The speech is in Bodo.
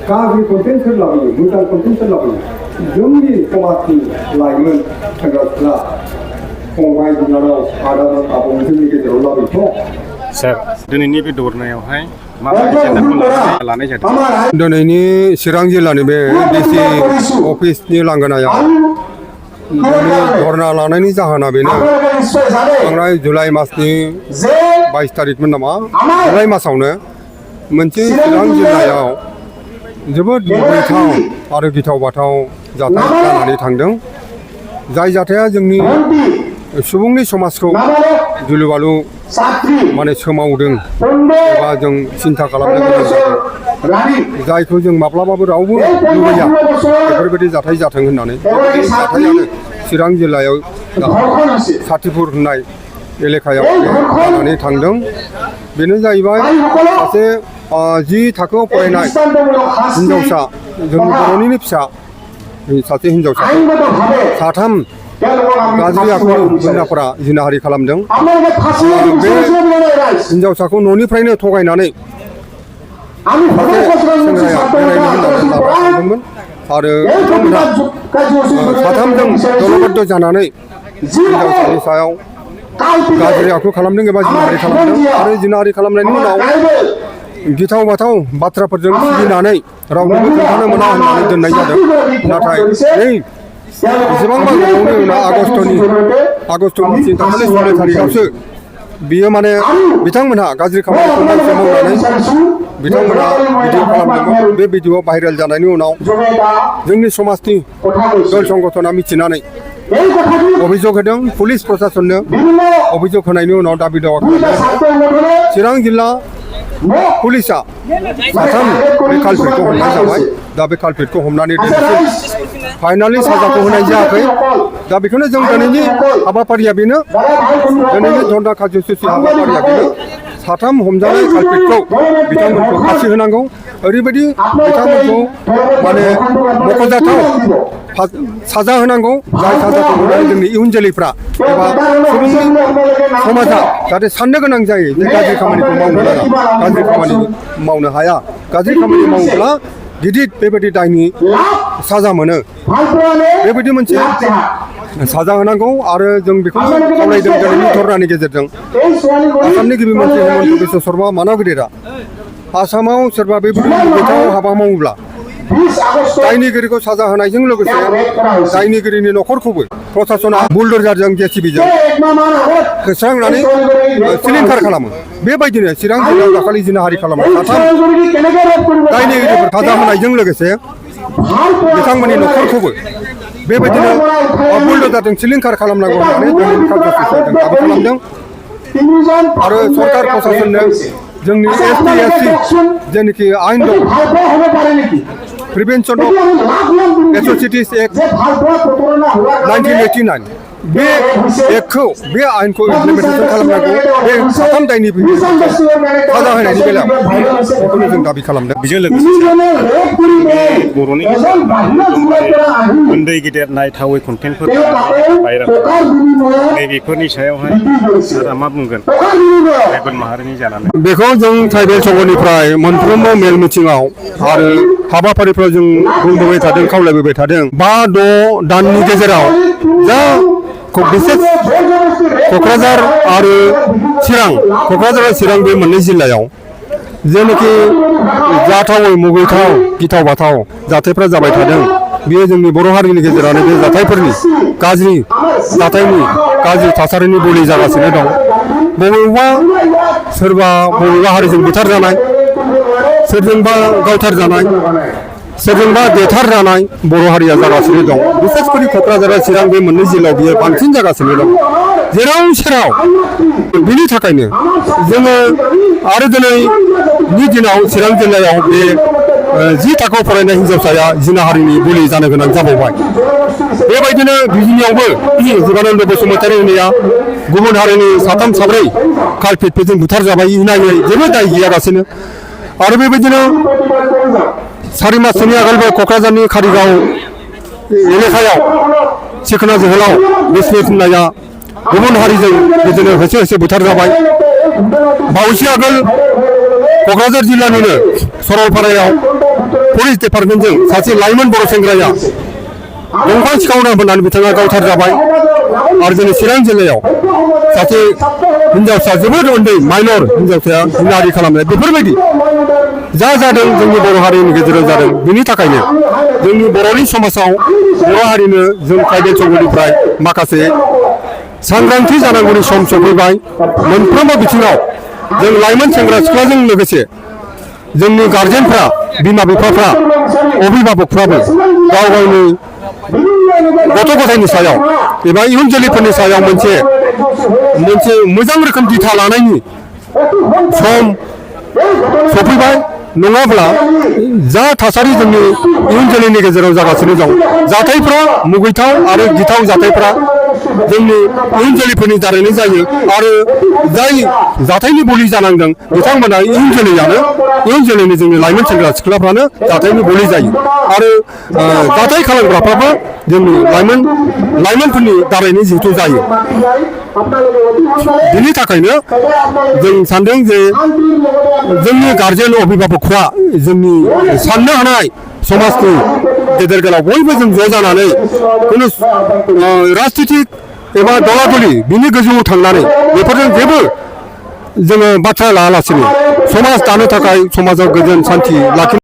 गाज्रि कन्टेन्टफोर लाबोयो मोजां कन्टेन्टफोर लाबोयो जोंनि समाजनि लाइमोन सेंग्रा सिख्ला फंबाय बिनानाव आदा आबौ जोंनि गेजेराव लाबोयोथ' सार दिनैनि बे दौरनायावहाय माबायदि जेंनाखौ लानाय जादों? दिनैनि चिरां जिल्लानि बे डिसि अफिसनि लांगोनायाव धरना लानायनि जाहोना बेनो थांनाय जुलाइ मासनि 22 तारिखमोन नामा जुलाइ मासावनो मोनसे चिरां जिल्लायाव जोबोद मुगैथाव आरो गिथाव बाथाव जाथाय जानानै थांदों। जाय जाथाया जोंनि सुबुंनि समाजखौ गिलु बालु माने सोमावदों एबा जों सिन्था खालामनो गोनां जादों। जायखौ जों माब्लाबाबो रावबो लुबैया बेफोरबायदि जाथाय जाथों होननानै बेबायदि जाथायानो चिरां जिल्लायाव साथिपुर होननाय एलेकायाव जानानै थांदों। बेनो जाहैबाय सासे 10 थाखोआव फरायनाय हिन्जावसा जोंनि बर'निनो फिसा सासे हिन्जावसा साथाम गाज्रि आखुनि गुन्दाफोरा जिनाहारि खालामदों। बे हिन्जावसाखौ न'निफ्रायनो थगायनानै सेंग्राया बेरायनो होननानै लाना थांदोंमोन आरो बिथांमोनहा साथामजों दलबद्ध जानानै हिन्जावसानि सायाव गाज्रि आखु खालामदों एबा जिनाहारि खालामदों आरो जिनाहारि खालामनायनि उनाव गिथाव बाथाव बाथ्राफोरजों सिगिनानै रावनोबो खोन्थानो मोना होननानै दोननाय जादों। नाथाय बेसेबांबा गोबावनि उनाव आगस्टनि दाखालि 16 तारिखआवसो बियो माने बिथांमोनहा गाज्रि खामानिखौ मावनानै बिथांमोनहा भिडिअ खालामदोंमोन। बे भिडिअ भाइरेल जानायनि उनाव जोंनि समाजनि दल संगठना मिथिनानै अभियोग होदों पुलिस प्रशासननो। अभियोग होनायनि उनाव दाबि दावा खालामदों। चिरां जिल्ला पुलिसा साथाम बे कालपिटखौ हमनाय जाबाय। दा बे कालपिटखौ हमनानै फाइनालि साजाखौ होनाय जायाखै। दा बेखौनो जों दिनैनि हाबाफारिया बेनो दिनैनि धरना कार्यसुचि हाबाफारिया बेनो साथाम हमजानाय कालपिटखौ बिथांमोनखौ फासि होनांगौ। ओरैबायदि बिथांमोनखौ माने मख'जाथाव साजा होनांगौ जाय साजाखौ होनानै जोंनि इयुन जोलैफ्रा एबा सुबुंनि समाजा जाहाथे साननो गोनां जायो जे गाज्रि खामानिखौ मावनो नाङा गाज्रि खामानि मावनो हाया गाज्रि खामानि मावोब्ला गिदिर बेबायदि दायनि साजा मोनो बेबायदि मोनसे साजा होनांगौ। आरो जों बेखौनो खावलायदों दिनैनि धरनानि गेजेरजों आसामनि गिबि मन्थ्रि हेमन्त बिश्व शर्मा मानव गिदिरा आसामाव सोरबा बेबायदि मुगैथाव हाबा मावोब्ला दायनिगिरिखौ साजा होनायजों लोगोसे दायनिगिरिनि न'खरखौबो प्रशासना बुलडोजारजों जेसिबिजों होस्रांनानै सिलिंखार खालामो। बेबायदिनो चिरां जिल्लायाव दाखालि जिनाहारि खालामनाय साथाम दायनिगिरिफोर साजा होनायजों लोगोसे बिथांमोननि न'खरखौबो बेबायदिनो बुलडोजारजों सिलिंखार खालामनांगौ होननानै दिनैनि कार्यसुचियाव जों दाबि खालामदों। आरो सरकार प्रशासननो जोंनि ST/SC जेनाखि आयेन दं प्रिभेन्सन अफ एट्रसिटिज एक्ट 1989 बे एक्टखौ बे आयेनखौ इमप्लिमेन्टेसन खालामनांगौ। बे साथाम दायनिगिरिफोरखौ साजा होनायनि बेलायाव बेखौनो जों दाबि खालामदों। बेजों लोगोसे बर'नि उन्दै गेदेर नायथावै कन्टेन्टफोर भाइरेल नैबेफोरनि सायावहाय सारा मा बुंगोन ट्राइबेल माहारिनि जानानै? बेखौ जों ट्राइबेल संघनिफ्राय मोनफ्रोमबो मेल मिटिंआव आरो हाबाफारिफ्राव जों बुंबोबाय थादों खावलायबोबाय थादों। 5-6 दाननि गेजेराव जा बिसेस क'क्राझार आरो चिरां बे मोननै जिल्लायाव जेनाखि जाथावै मुगैथाव गिथाव बाथाव जाथायफ्रा जाबाय थादों बेयो जोंनि बर' हारिनि गेजेरावनो बे जाथायफोरनि गाज्रि जाथायनि गाज्रि थासारिनि बलि जागासिनो दं। सोरबा बबेबा हारिजों बुथारजानाय सोरजोंबा गावथारजानाय सोरजोंबा देथारजानाय बर' हारिया जागासिनो दं। बिसेसकरि क'क्राझार आरो चिरां बे मोननै जिल्लायाव बियो बांसिन जागासिनो दं जेराव सेराव। बिनि थाखायनो जोङो आरो दिनैनि दिनाव चिरां जिल्लायाव बे 10 थाखोआव फरायनाय हिन्जावसाया जिनाहारिनि बलि जानो गोनां जाबावबाय। बेबायदिनो बिजिनियावबो जीबानन्द बसुमतारी होननाया गुबुन हारिनि 3-4 कालपिटफोरजों बुथारजाबाय इनायै जेबो दाय गैयालासेनो। आरो बेबायदिनो 4 माससोनि आगोलबो क'क्राझारनि कारिगाव एलेकायाव सिखोना जोहोलाव बिस्मित होननाया गुबुन हारिजों बिदिनो होसो होसो बुथारजाबाय। बावैसो आगोल क'क्राझार जिल्लानिनो सरलपारायाव पुलिस डिपार्टमेन्टजों सासे लाइमोन बर' सेंग्राया दंफां सिखावना होननानै बिथाङा गावथार जाबाय आरो जोंनि चिरां जिल्लायाव सासे हिनजावसा जोबोद उन्दै माइनर हिनजावसाया जिनाहारि खालामनाय बेफोरबायदि जा जादों जोंनि बर' हारिनि गेजेराव जादों बिनि थाखायनो जोंनि बर'नि समाजाव बर' हारिनो जों ट्राइबेल संघनिफ्राय माखासे सांग्रांथि जानांगौनि सम सफैबाय मोनफ्रोमबो बिथिङाव जों लाइमोन सेंग्रा सिख्लाजों लोगोसे जोंनि गार्जेनफ्रा बिमा बिफाफ्रा अभिभाबकफ्राबो गाव गावनि गथ' गथायनि सायाव एबा इयुन जोलैफोरनि सायाव मोनसे मोजां रोखोम दिथा लानायनि सम सफैबाय नङाब्ला जा थासारि जोंनि इयुन जोलैनि गेजेराव जागासिनो दं जाथायफ्रा मुगैथाव आरो गिथाव जाथायफ्रा जोंनि इयुन जोलैफोरनि दारैनो जायो आरो जाय जाथायनि बलि जानांदों बिथांमोना इयुन जोलैनि जोंनि लाइमोन सेंग्रा सिख्लाफ्रानो जाथायनि बलि जायो आरो जाथाय खालामग्राफ्राबो जोंनि लाइमोनफोरनि दारैनो जिहेथु जायो बिनि थाखायनो जों सानदों जे जोंनि गार्जेन अभिभाबकफ्रा जोंनि साननो हानाय समाजनि गेदेर गोलाव बयबो जों ज' जानानै खुनु राजनितिक एबा दलादलि बिनि गोजौआव थांनानै बेफोरजों जेबो जोङो बाथ्रा लायालासिनो समाज दानो थाखाय समाजाव गोजोन सान्थि लाखिनो